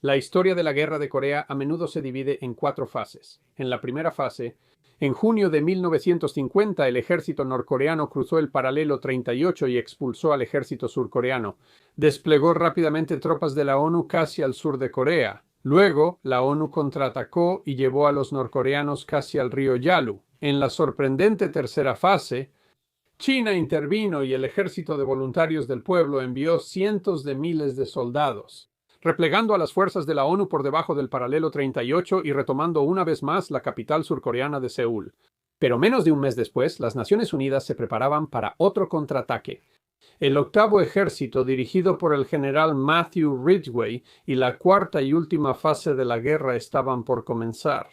La historia de la Guerra de Corea a menudo se divide en cuatro fases. En la primera fase, en junio de 1950, el ejército norcoreano cruzó el paralelo 38 y expulsó al ejército surcoreano. Desplegó rápidamente tropas de la ONU casi al sur de Corea. Luego, la ONU contraatacó y llevó a los norcoreanos casi al río Yalu. En la sorprendente tercera fase, China intervino y el ejército de voluntarios del pueblo envió cientos de miles de soldados, replegando a las fuerzas de la ONU por debajo del paralelo 38 y retomando una vez más la capital surcoreana de Seúl. Pero menos de un mes después, las Naciones Unidas se preparaban para otro contraataque. El octavo ejército, dirigido por el general Matthew Ridgway, y la cuarta y última fase de la guerra estaban por comenzar.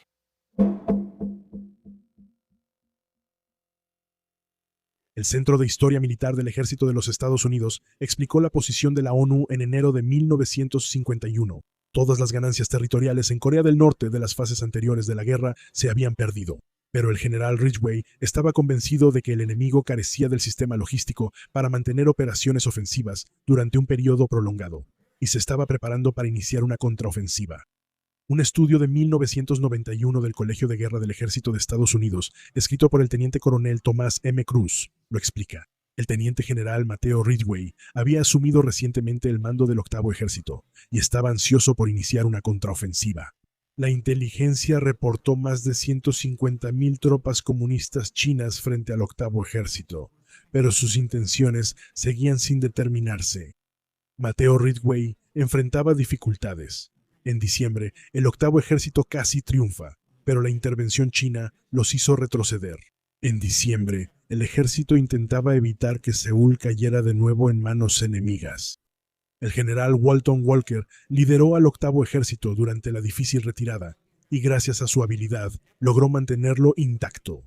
El Centro de Historia Militar del Ejército de los Estados Unidos explicó la posición de la ONU en enero de 1951. Todas las ganancias territoriales en Corea del Norte de las fases anteriores de la guerra se habían perdido. Pero el general Ridgway estaba convencido de que el enemigo carecía del sistema logístico para mantener operaciones ofensivas durante un periodo prolongado, y se estaba preparando para iniciar una contraofensiva. Un estudio de 1991 del Colegio de Guerra del Ejército de Estados Unidos, escrito por el teniente coronel Thomas M. Cruz, lo explica. El teniente general Matthew Ridgway había asumido recientemente el mando del octavo ejército y estaba ansioso por iniciar una contraofensiva. La inteligencia reportó más de 150,000 tropas comunistas chinas frente al octavo ejército, pero sus intenciones seguían sin determinarse. Matthew Ridgway enfrentaba dificultades. En diciembre, el octavo ejército casi triunfa, pero la intervención china los hizo retroceder. En diciembre, el ejército intentaba evitar que Seúl cayera de nuevo en manos enemigas. El general Walton Walker lideró al octavo ejército durante la difícil retirada y gracias a su habilidad logró mantenerlo intacto.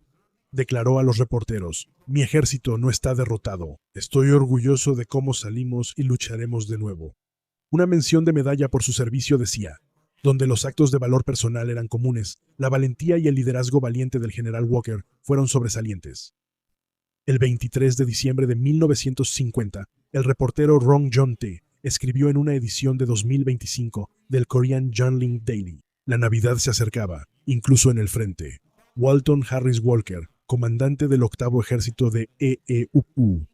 Declaró a los reporteros: "Mi ejército no está derrotado. Estoy orgulloso de cómo salimos y lucharemos de nuevo". Una mención de medalla por su servicio decía: donde los actos de valor personal eran comunes, la valentía y el liderazgo valiente del general Walker fueron sobresalientes. El 23 de diciembre de 1950, el reportero Rong Jong-tae escribió en una edición de 2025 del Korean Junling Daily: la Navidad se acercaba, incluso en el frente. Walton Harris Walker, comandante del octavo ejército de EEUU,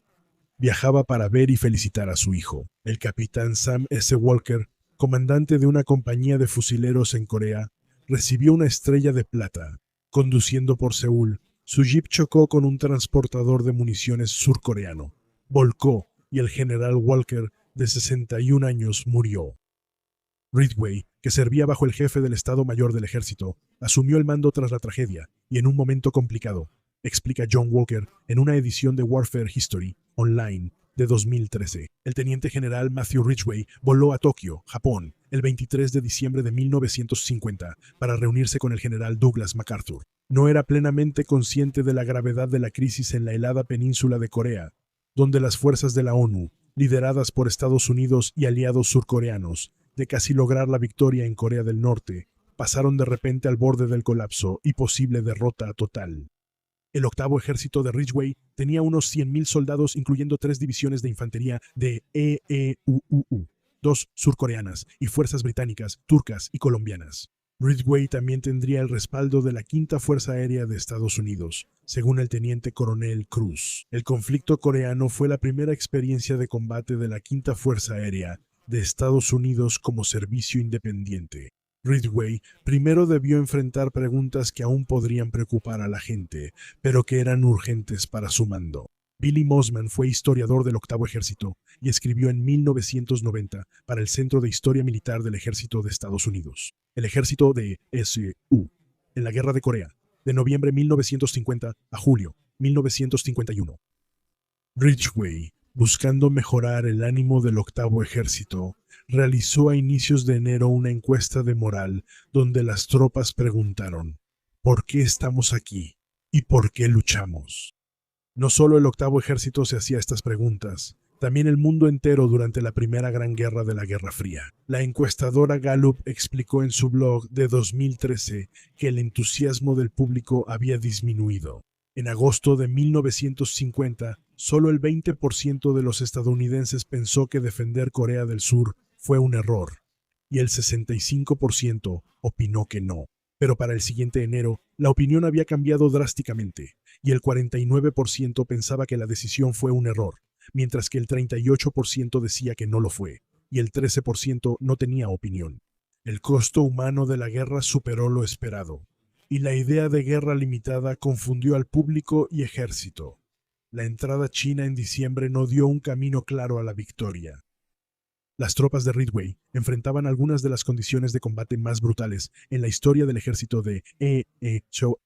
viajaba para ver y felicitar a su hijo. El capitán Sam S. Walker, comandante de una compañía de fusileros en Corea, recibió una estrella de plata. Conduciendo por Seúl, su jeep chocó con un transportador de municiones surcoreano. Volcó y el general Walker, de 61 años, murió. Ridgway, que servía bajo el jefe del Estado Mayor del Ejército, asumió el mando tras la tragedia y en un momento complicado, explica John Walker en una edición de Warfare History Online de 2013. El teniente general Matthew Ridgway voló a Tokio, Japón, el 23 de diciembre de 1950 para reunirse con el general Douglas MacArthur. No era plenamente consciente de la gravedad de la crisis en la helada península de Corea, donde las fuerzas de la ONU, lideradas por Estados Unidos y aliados surcoreanos, de casi lograr la victoria en Corea del Norte, pasaron de repente al borde del colapso y posible derrota total. El octavo ejército de Ridgway tenía unos 100,000 soldados, incluyendo 3 divisiones de infantería de EEUU, 2 surcoreanas y fuerzas británicas, turcas y colombianas. Ridgway también tendría el respaldo de la Quinta Fuerza Aérea de Estados Unidos, según el teniente coronel Cruz. El conflicto coreano fue la primera experiencia de combate de la Quinta Fuerza Aérea de Estados Unidos como servicio independiente. Ridgway primero debió enfrentar preguntas que aún podrían preocupar a la gente, pero que eran urgentes para su mando. Billy Mosman fue historiador del octavo ejército y escribió en 1990 para el Centro de Historia Militar del Ejército de Estados Unidos. El ejército de SU en la Guerra de Corea, de noviembre 1950 a julio 1951. Ridgway, buscando mejorar el ánimo del octavo ejército, realizó a inicios de enero una encuesta de moral donde las tropas preguntaron: ¿por qué estamos aquí? ¿Y por qué luchamos? No solo el octavo ejército se hacía estas preguntas, también el mundo entero durante la primera gran guerra de la Guerra Fría. La encuestadora Gallup explicó en su blog de 2013 que el entusiasmo del público había disminuido. En agosto de 1950, solo el 20% de los estadounidenses pensó que defender Corea del Sur fue un error. y el 65% opinó que no. Pero para el siguiente enero, la opinión había cambiado drásticamente, y el 49% pensaba que la decisión fue un error, mientras que el 38% decía que no lo fue, y el 13% no tenía opinión. El costo humano de la guerra superó lo esperado, y la idea de guerra limitada confundió al público y ejército. La entrada china en diciembre no dio un camino claro a la victoria. Las tropas de Ridgway enfrentaban algunas de las condiciones de combate más brutales en la historia del ejército de Cho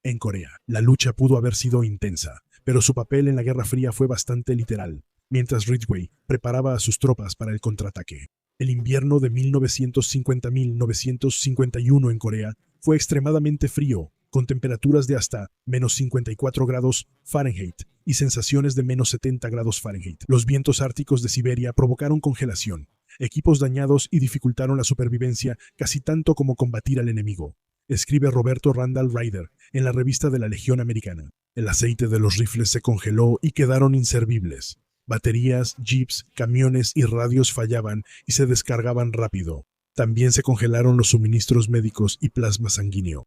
en Corea. La lucha pudo haber sido intensa, pero su papel en la Guerra Fría fue bastante literal, mientras Ridgway preparaba a sus tropas para el contraataque. El invierno de 1950-1951 en Corea fue extremadamente frío, con temperaturas de hasta -54 °F y sensaciones de -70 °F. Los vientos árticos de Siberia provocaron congelación, equipos dañados y dificultaron la supervivencia casi tanto como combatir al enemigo, escribe Roberto Randall Ryder en la revista de la Legión Americana. El aceite de los rifles se congeló y quedaron inservibles. Baterías, jeeps, camiones y radios fallaban y se descargaban rápido. También se congelaron los suministros médicos y plasma sanguíneo.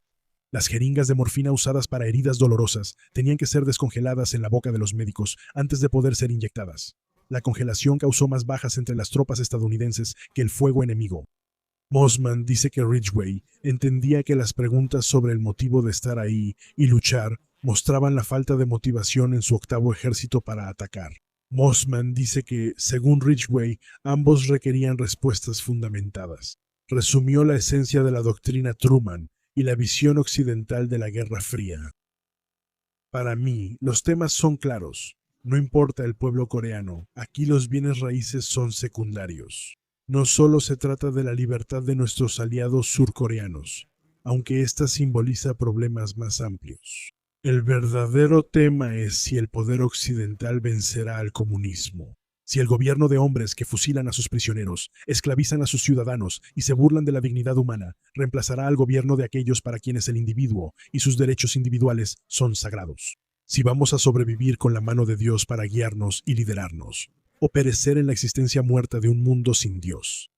Las jeringas de morfina usadas para heridas dolorosas tenían que ser descongeladas en la boca de los médicos antes de poder ser inyectadas. La congelación causó más bajas entre las tropas estadounidenses que el fuego enemigo. Mossman dice que Ridgway entendía que las preguntas sobre el motivo de estar ahí y luchar mostraban la falta de motivación en su octavo ejército para atacar. Mossman dice que, según Ridgway, ambos requerían respuestas fundamentadas. Resumió la esencia de la doctrina Truman y la visión occidental de la Guerra Fría. Para mí, los temas son claros. No importa el pueblo coreano, aquí los bienes raíces son secundarios. No solo se trata de la libertad de nuestros aliados surcoreanos, aunque ésta simboliza problemas más amplios. El verdadero tema es si el poder occidental vencerá al comunismo. Si el gobierno de hombres que fusilan a sus prisioneros, esclavizan a sus ciudadanos y se burlan de la dignidad humana, reemplazará al gobierno de aquellos para quienes el individuo y sus derechos individuales son sagrados. Si vamos a sobrevivir con la mano de Dios para guiarnos y liderarnos, o perecer en la existencia muerta de un mundo sin Dios.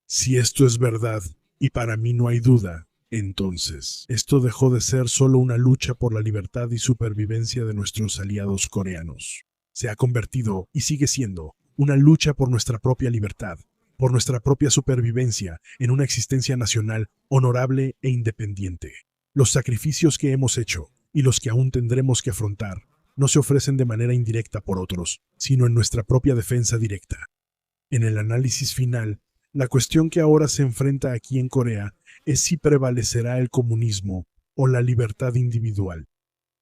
Si esto es verdad, y para mí no hay duda, entonces, esto dejó de ser solo una lucha por la libertad y supervivencia de nuestros aliados coreanos. Se ha convertido, y sigue siendo, una lucha por nuestra propia libertad, por nuestra propia supervivencia en una existencia nacional honorable e independiente. Los sacrificios que hemos hecho, y los que aún tendremos que afrontar, no se ofrecen de manera indirecta por otros, sino en nuestra propia defensa directa. En el análisis final, la cuestión que ahora se enfrenta aquí en Corea es si prevalecerá el comunismo o la libertad individual.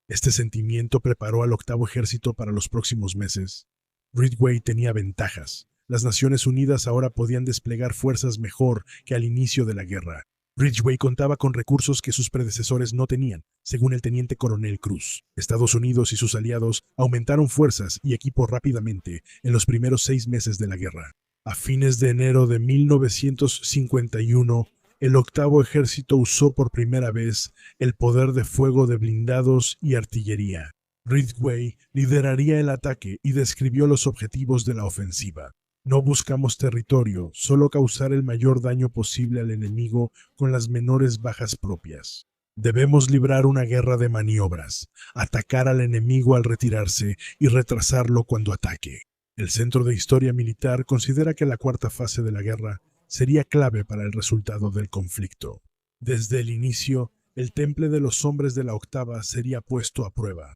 Este sentimiento preparó al octavo ejército para los próximos meses. Ridgway tenía ventajas. Las Naciones Unidas ahora podían desplegar fuerzas mejor que al inicio de la guerra. Ridgway contaba con recursos que sus predecesores no tenían, según el teniente coronel Cruz. Estados Unidos y sus aliados aumentaron fuerzas y equipo rápidamente en los primeros 6 meses de la guerra. A fines de enero de 1951, el octavo ejército usó por primera vez el poder de fuego de blindados y artillería. Ridgway lideraría el ataque y describió los objetivos de la ofensiva. No buscamos territorio, solo causar el mayor daño posible al enemigo con las menores bajas propias. Debemos librar una guerra de maniobras, atacar al enemigo al retirarse y retrasarlo cuando ataque. El Centro de Historia Militar considera que la cuarta fase de la guerra sería clave para el resultado del conflicto. Desde el inicio, el temple de los hombres de la octava sería puesto a prueba.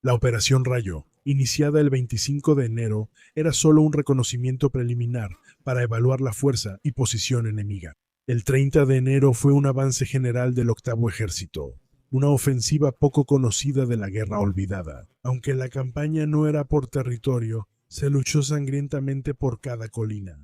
La Operación Rayo, iniciada el 25 de enero, era solo un reconocimiento preliminar para evaluar la fuerza y posición enemiga. El 30 de enero fue un avance general del octavo ejército, una ofensiva poco conocida de la guerra olvidada. Aunque la campaña no era por territorio, se luchó sangrientamente por cada colina.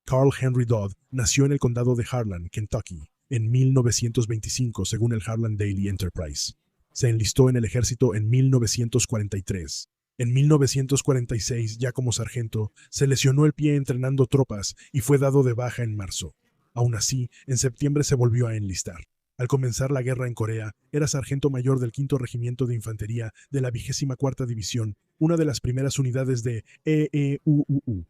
Carl Henry Dodd nació en el condado de Harlan, Kentucky, en 1925, según el Harlan Daily Enterprise. Se enlistó en el ejército en 1943. En 1946, ya como sargento, se lesionó el pie entrenando tropas y fue dado de baja en marzo. Aún así, en septiembre se volvió a enlistar. Al comenzar la guerra en Corea, era sargento mayor del 5º Regimiento de Infantería de la 24ª División, una de las primeras unidades de EEUU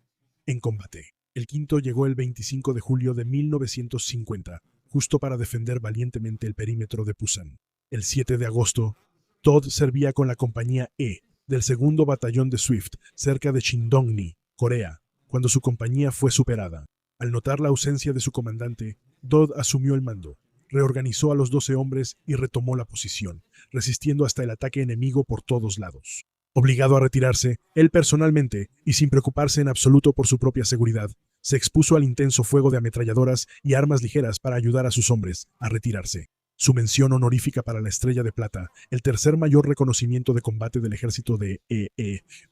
en combate. El quinto llegó el 25 de julio de 1950, justo para defender valientemente el perímetro de Pusan. El 7 de agosto, Todd servía con la compañía E del segundo batallón de Swift cerca de Shindongni, Corea, cuando su compañía fue superada. Al notar la ausencia de su comandante, Todd asumió el mando, reorganizó a los 12 hombres y retomó la posición, resistiendo hasta el ataque enemigo por todos lados. Obligado a retirarse, él personalmente, y sin preocuparse en absoluto por su propia seguridad, se expuso al intenso fuego de ametralladoras y armas ligeras para ayudar a sus hombres a retirarse. Su mención honorífica para la Estrella de Plata, el tercer mayor reconocimiento de combate del ejército de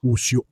Usyok,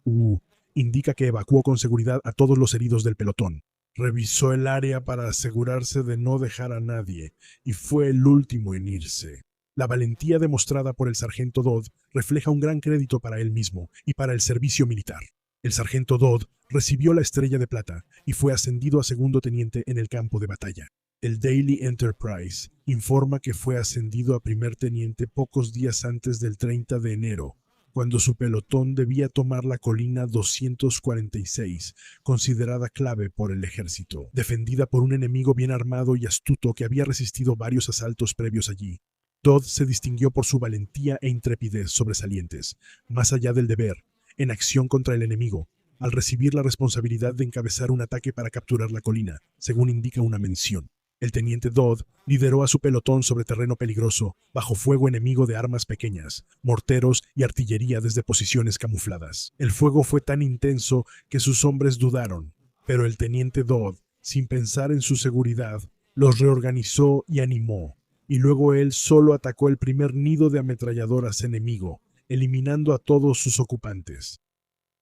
indica que evacuó con seguridad a todos los heridos del pelotón. Revisó el área para asegurarse de no dejar a nadie, y fue el último en irse. La valentía demostrada por el sargento Dodd refleja un gran crédito para él mismo y para el servicio militar. El sargento Dodd recibió la Estrella de Plata y fue ascendido a segundo teniente en el campo de batalla. El Daily Enterprise informa que fue ascendido a primer teniente pocos días antes del 30 de enero, cuando su pelotón debía tomar la colina 246, considerada clave por el ejército, defendida por un enemigo bien armado y astuto que había resistido varios asaltos previos allí. Todd se distinguió por su valentía e intrepidez sobresalientes, más allá del deber, en acción contra el enemigo, al recibir la responsabilidad de encabezar un ataque para capturar la colina, según indica una mención. El teniente Dodd lideró a su pelotón sobre terreno peligroso, bajo fuego enemigo de armas pequeñas, morteros y artillería desde posiciones camufladas. El fuego fue tan intenso que sus hombres dudaron, pero el teniente Dodd, sin pensar en su seguridad, los reorganizó y animó, y luego él solo atacó el primer nido de ametralladoras enemigo, eliminando a todos sus ocupantes.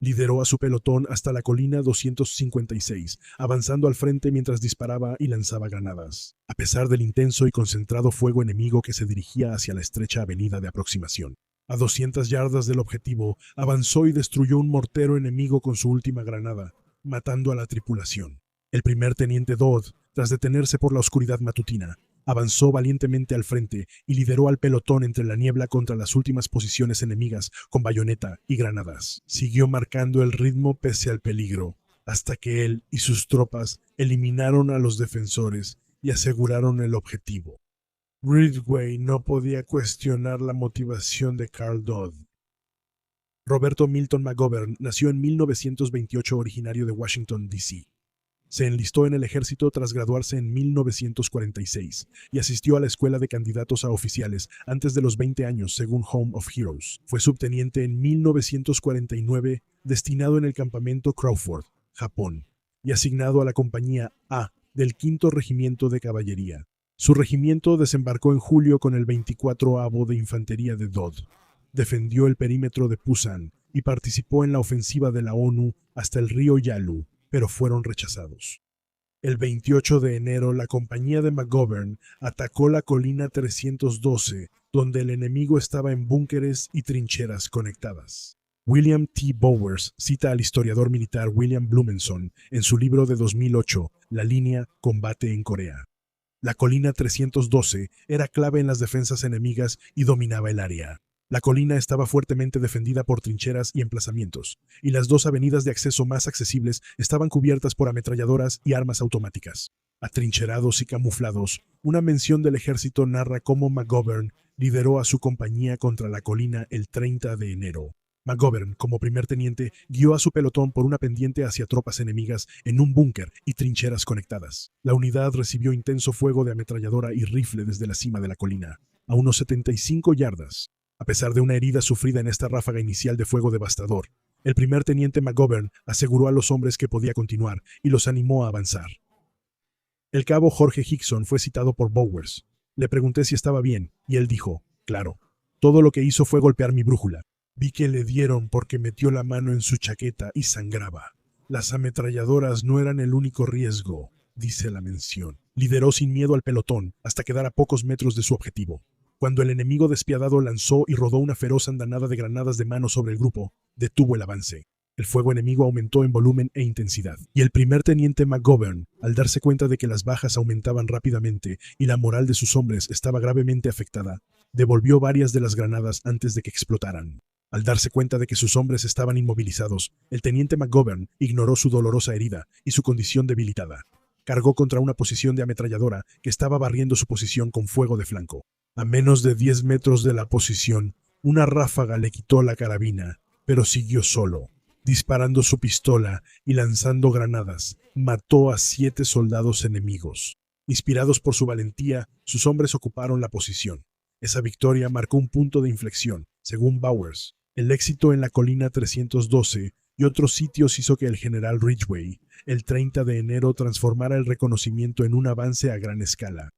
Lideró a su pelotón hasta la colina 256, avanzando al frente mientras disparaba y lanzaba granadas, a pesar del intenso y concentrado fuego enemigo que se dirigía hacia la estrecha avenida de aproximación. A 200 yardas del objetivo, avanzó y destruyó un mortero enemigo con su última granada, matando a la tripulación. El primer teniente Dodd, tras detenerse por la oscuridad matutina, avanzó valientemente al frente y lideró al pelotón entre la niebla contra las últimas posiciones enemigas con bayoneta y granadas. Siguió marcando el ritmo pese al peligro, hasta que él y sus tropas eliminaron a los defensores y aseguraron el objetivo. Ridgway no podía cuestionar la motivación de Carl Dodd. Roberto Milton McGovern nació en 1928, originario de Washington, D.C. Se enlistó en el ejército tras graduarse en 1946 y asistió a la escuela de candidatos a oficiales antes de los 20 años, según Home of Heroes. Fue subteniente en 1949, destinado en el campamento Crawford, Japón, y asignado a la compañía A del 5º Regimiento de Caballería. Su regimiento desembarcó en julio con el 24º de Infantería de Dodd. Defendió el perímetro de Pusan y participó en la ofensiva de la ONU hasta el río Yalu, pero fueron rechazados. El 28 de enero, la compañía de McGovern atacó la colina 312, donde el enemigo estaba en búnkeres y trincheras conectadas. William T. Bowers cita al historiador militar William Blumenson en su libro de 2008, La línea Combate en Corea. La colina 312 era clave en las defensas enemigas y dominaba el área. La colina estaba fuertemente defendida por trincheras y emplazamientos, y las dos avenidas de acceso más accesibles estaban cubiertas por ametralladoras y armas automáticas. Atrincherados y camuflados, una mención del ejército narra cómo McGovern lideró a su compañía contra la colina el 30 de enero. McGovern, como primer teniente, guió a su pelotón por una pendiente hacia tropas enemigas en un búnker y trincheras conectadas. La unidad recibió intenso fuego de ametralladora y rifle desde la cima de la colina, a unos 75 yardas. A pesar de una herida sufrida en esta ráfaga inicial de fuego devastador, el primer teniente McGovern aseguró a los hombres que podía continuar y los animó a avanzar. El cabo Jorge Hickson fue citado por Bowers. Le pregunté si estaba bien, y él dijo, claro, todo lo que hizo fue golpear mi brújula. Vi que le dieron porque metió la mano en su chaqueta y sangraba. Las ametralladoras no eran el único riesgo, dice la mención. Lideró sin miedo al pelotón hasta quedar a pocos metros de su objetivo. Cuando el enemigo despiadado lanzó y rodó una feroz andanada de granadas de mano sobre el grupo, detuvo el avance. El fuego enemigo aumentó en volumen e intensidad, y el primer teniente McGovern, al darse cuenta de que las bajas aumentaban rápidamente y la moral de sus hombres estaba gravemente afectada, devolvió varias de las granadas antes de que explotaran. Al darse cuenta de que sus hombres estaban inmovilizados, el teniente McGovern ignoró su dolorosa herida y su condición debilitada. Cargó contra una posición de ametralladora que estaba barriendo su posición con fuego de flanco. A menos de 10 metros de la posición, una ráfaga le quitó la carabina, pero siguió solo. Disparando su pistola y lanzando granadas, mató a 7 soldados enemigos. Inspirados por su valentía, sus hombres ocuparon la posición. Esa victoria marcó un punto de inflexión, según Bowers. El éxito en la colina 312 y otros sitios hizo que el general Ridgway, el 30 de enero, transformara el reconocimiento en un avance a gran escala.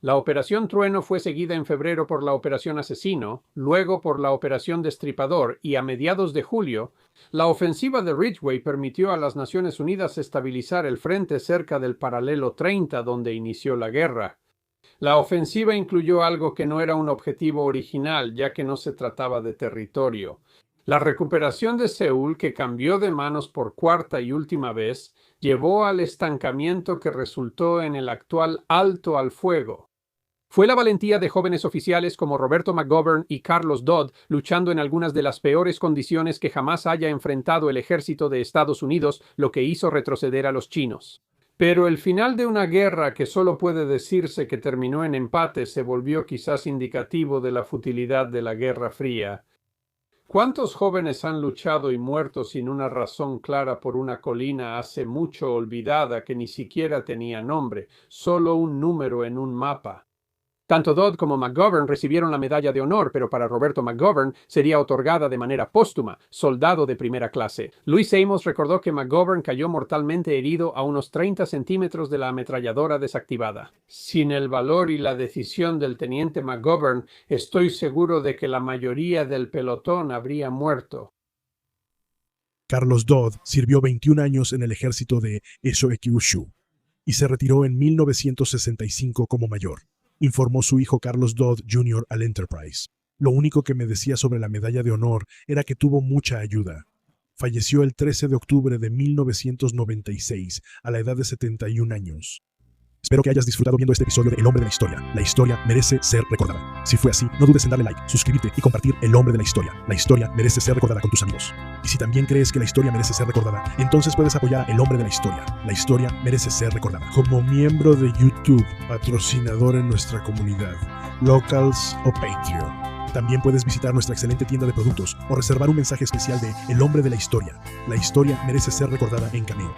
La Operación Trueno fue seguida en febrero por la Operación Asesino, luego por la Operación Destripador y a mediados de julio, la ofensiva de Ridgway permitió a las Naciones Unidas estabilizar el frente cerca del paralelo 30 donde inició la guerra. La ofensiva incluyó algo que no era un objetivo original, ya que no se trataba de territorio. La recuperación de Seúl, que cambió de manos por cuarta y última vez, llevó al estancamiento que resultó en el actual alto al fuego. Fue la valentía de jóvenes oficiales como Roberto McGovern y Carlos Dodd luchando en algunas de las peores condiciones que jamás haya enfrentado el ejército de Estados Unidos lo que hizo retroceder a los chinos. Pero el final de una guerra que solo puede decirse que terminó en empate se volvió quizás indicativo de la futilidad de la Guerra Fría. ¿Cuántos jóvenes han luchado y muerto sin una razón clara por una colina hace mucho olvidada que ni siquiera tenía nombre, solo un número en un mapa? Tanto Dodd como McGovern recibieron la Medalla de Honor, pero para Roberto McGovern sería otorgada de manera póstuma, soldado de primera clase. Louis Amos recordó que McGovern cayó mortalmente herido a unos 30 centímetros de la ametralladora desactivada. Sin el valor y la decisión del teniente McGovern, estoy seguro de que la mayoría del pelotón habría muerto. Carlos Dodd sirvió 21 años en el ejército de Esoekyushu y se retiró en 1965 como mayor. Informó su hijo Carlos Dodd Jr. al Enterprise. Lo único que me decía sobre la medalla de honor era que tuvo mucha ayuda. Falleció el 13 de octubre de 1996, a la edad de 71 años. Espero que hayas disfrutado viendo este episodio de El Hombre de la Historia. La historia merece ser recordada. Si fue así, no dudes en darle like, suscribirte y compartir El Hombre de la Historia. La historia merece ser recordada con tus amigos. Y si también crees que la historia merece ser recordada, entonces puedes apoyar a El Hombre de la Historia. La historia merece ser recordada. Como miembro de YouTube, patrocinador en nuestra comunidad, Locals o Patreon. También puedes visitar nuestra excelente tienda de productos o reservar un mensaje especial de El Hombre de la Historia. La historia merece ser recordada en Cameo.